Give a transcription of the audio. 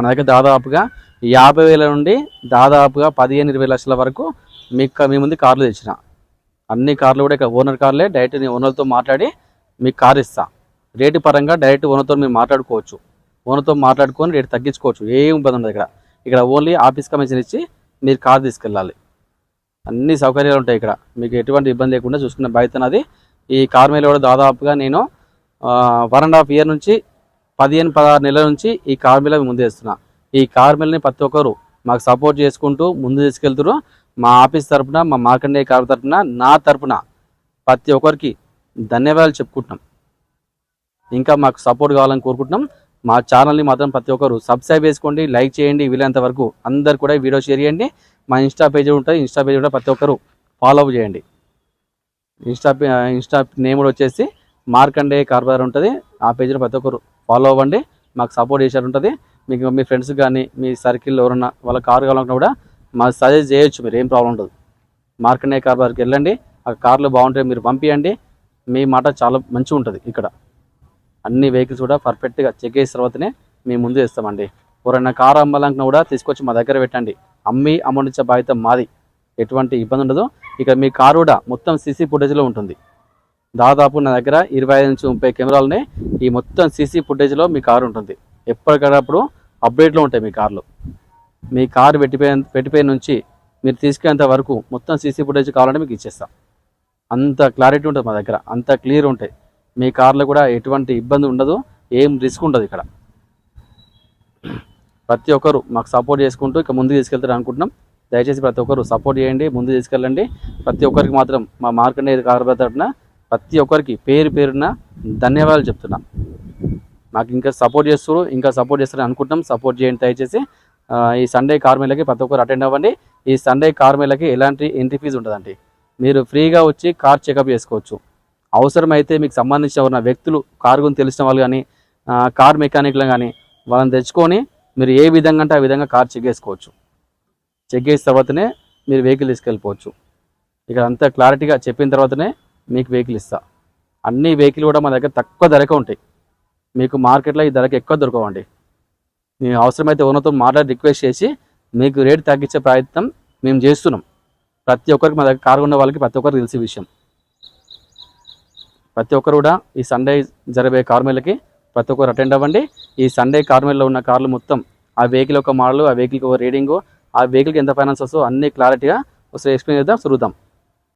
మన దగ్గర దాదాపుగా 50,000 నుండి దాదాపుగా 15-20 లక్షల వరకు మీ ముందు కార్లు తెచ్చిన. అన్ని కార్లు కూడా ఇక ఓనర్ కార్లే. డైరెక్ట్ నేను ఓనర్తో మాట్లాడి మీకు కార్ ఇస్తా. రేటు పరంగా డైరెక్ట్ ఓనర్తో మీరు మాట్లాడుకోవచ్చు. ఓనర్తో మాట్లాడుకొని రేటు తగ్గించుకోవచ్చు. ఏం ఇబ్బంది ఉండదు. ఇక్కడ ఓన్లీ ఆఫీస్ కమిషన్ ఇచ్చి మీరు కార్ తీసుకెళ్ళాలి. అన్ని సౌకర్యాలు ఉంటాయి ఇక్కడ. మీకు ఎటువంటి ఇబ్బంది లేకుండా చూసుకున్న బాధ్యత నాది. ఈ కార్ మీద కూడా దాదాపుగా నేను 1.5 ఇయర్ నుంచి 15-16 నెలల నుంచి ఈ కార్ మీద ముందు వేస్తున్నా. ఈ కార్ మీదని ప్రతి ఒక్కరు మాకు సపోర్ట్ చేసుకుంటూ ముందు తీసుకెళ్తున్నారు. మా ఆఫీస్ తరఫున, మా మార్కండేయ కార్ తరఫున, నా తరఫున ప్రతి ఒక్కరికి ధన్యవాదాలు చెప్పుకుంటున్నాం. ఇంకా మాకు సపోర్ట్ కావాలని కోరుకుంటున్నాం. మా ఛానల్ని మాత్రం ప్రతి ఒక్కరు సబ్స్క్రైబ్ చేసుకోండి, లైక్ చేయండి. వీలైనంత వరకు అందరు కూడా వీడియో షేర్ చేయండి. మా ఇన్స్టా పేజ్ ఉంటుంది. ఇన్స్టా పేజ్ కూడా ప్రతి ఒక్కరు ఫాలో అప్ చేయండి. ఇన్స్టా నేమ్ కూడా వచ్చేసి మార్కండేయ కార్ బజార్ ఉంటుంది. ఆ పేజ్లో ప్రతి ఒక్కరు ఫాలో అవ్వండి. మాకు సపోర్ట్ చేసేది ఉంటుంది. మీకు మీ ఫ్రెండ్స్ కానీ మీ సర్కిల్లో ఎవరన్నా వాళ్ళ కారు కావాలనుకున్నా కూడా మాకు సజెస్ట్ చేయొచ్చు. మీరు ఏం ప్రాబ్లం ఉండదు. మార్కండేయ కార్ బజార్కి వెళ్ళండి. ఆ కార్లు బాగుంటాయి, మీరు పంపించండి. మీ మాట చాలా మంచిగా ఉంటుంది. ఇక్కడ అన్ని వెహికల్స్ కూడా పర్ఫెక్ట్గా చెక్ చేసిన తర్వాతనే మేము ముందు ఇస్తామండి. ఎవరైనా కారు అమ్మాలనుకున్నా కూడా తీసుకొచ్చి మా దగ్గర పెట్టండి. అమ్మి అమౌంట్ ఇచ్చే బాధ్యత మాది. ఎటువంటి ఇబ్బంది ఉండదు. ఇక మీ కారు కూడా మొత్తం సీసీ ఫుటేజ్లో ఉంటుంది. దాదాపు నా దగ్గర 25-30 కెమెరాలని ఈ మొత్తం సీసీ ఫుటేజ్లో మీ కారు ఉంటుంది. ఎప్పటికప్పుడు అప్డేట్లో ఉంటాయి మీ కార్లు. మీ కారు పెట్టిపోయిన నుంచి మీరు తీసుకెళ్ళేంత వరకు మొత్తం సీసీ ఫుటేజ్ కావాలంటే మీకు ఇచ్చేస్తాం. అంత క్లారిటీ ఉంటుంది మా దగ్గర, అంత క్లియర్ ఉంటాయి. మీ కార్లో కూడా ఎటువంటి ఇబ్బంది ఉండదు, ఏం రిస్క్ ఉండదు. ఇక్కడ ప్రతి ఒక్కరు మాకు సపోర్ట్ చేసుకుంటూ ఇక ముందుకు తీసుకెళ్తారు అనుకుంటున్నాం. దయచేసి ప్రతి ఒక్కరు సపోర్ట్ చేయండి, ముందు తీసుకెళ్ళండి. ప్రతి ఒక్కరికి మాత్రం మా మార్కండేయ కార్ బజార్ తరపున ప్రతి ఒక్కరికి పేరు పేరున ధన్యవాదాలు చెప్తున్నా. మాకు ఇంకా సపోర్ట్ చేస్తారని అనుకుంటున్నాం. సపోర్ట్ చేయండి దయచేసి. ఈ సండే కార్ మేళకి ప్రతి ఒక్కరు అటెండ్ అవ్వండి. ఈ సండే కార్ మేళకి ఎలాంటి ఎంట్రీ ఫీజు ఉండదండి. మీరు ఫ్రీగా వచ్చి కార్ చెకప్ చేసుకోవచ్చు. అవసరమైతే మీకు సంబంధించిన ఉన్న వ్యక్తులు, కారు గురించి తెలిసిన వాళ్ళు కానీ, కార్ మెకానిక్లు కానీ వాళ్ళని తెచ్చుకొని మీరు ఏ విధంగా అంటే ఆ విధంగా కార్ చెక్ చేసుకోవచ్చు. చెక్ చేసిన తర్వాతనే మీరు వెహికల్ తీసుకెళ్ళిపోవచ్చు. ఇక్కడ అంతా క్లారిటీగా చెప్పిన తర్వాతనే మీకు వెహికల్ ఇస్తా. అన్ని వెహికల్ కూడా మా దగ్గర తక్కువ ధరకే ఉంటాయి. మీకు మార్కెట్లో ఈ ధరకి ఎక్కువ దొరకవండి. మేము అవసరమైతే ఓనర్తో మాట్లాడి రిక్వెస్ట్ చేసి మీకు రేటు తగ్గించే ప్రయత్నం మేము చేస్తున్నాం. ప్రతి ఒక్కరికి మా దగ్గర కారు ఉన్న వాళ్ళకి ప్రతి ఒక్కరికి తెలిసే విషయం. ప్రతి ఒక్కరు కూడా ఈ సండే జరిగే కార్ మేళకి ప్రతి ఒక్కరు అటెండ్ అవ్వండి. ఈ సండే కార్ మేళలో ఉన్న కార్లు మొత్తం ఆ వెహికల్ ఒక మోడల్, ఆ వెహికల్కి ఒక రీడింగు, ఆ వెహికల్కి ఎంత ఫైనాన్స్ వస్తుందో అన్ని క్లారిటీగా ఒకసారి ఎక్స్ప్లెయిన్ చేద్దాం, చూద్దాం.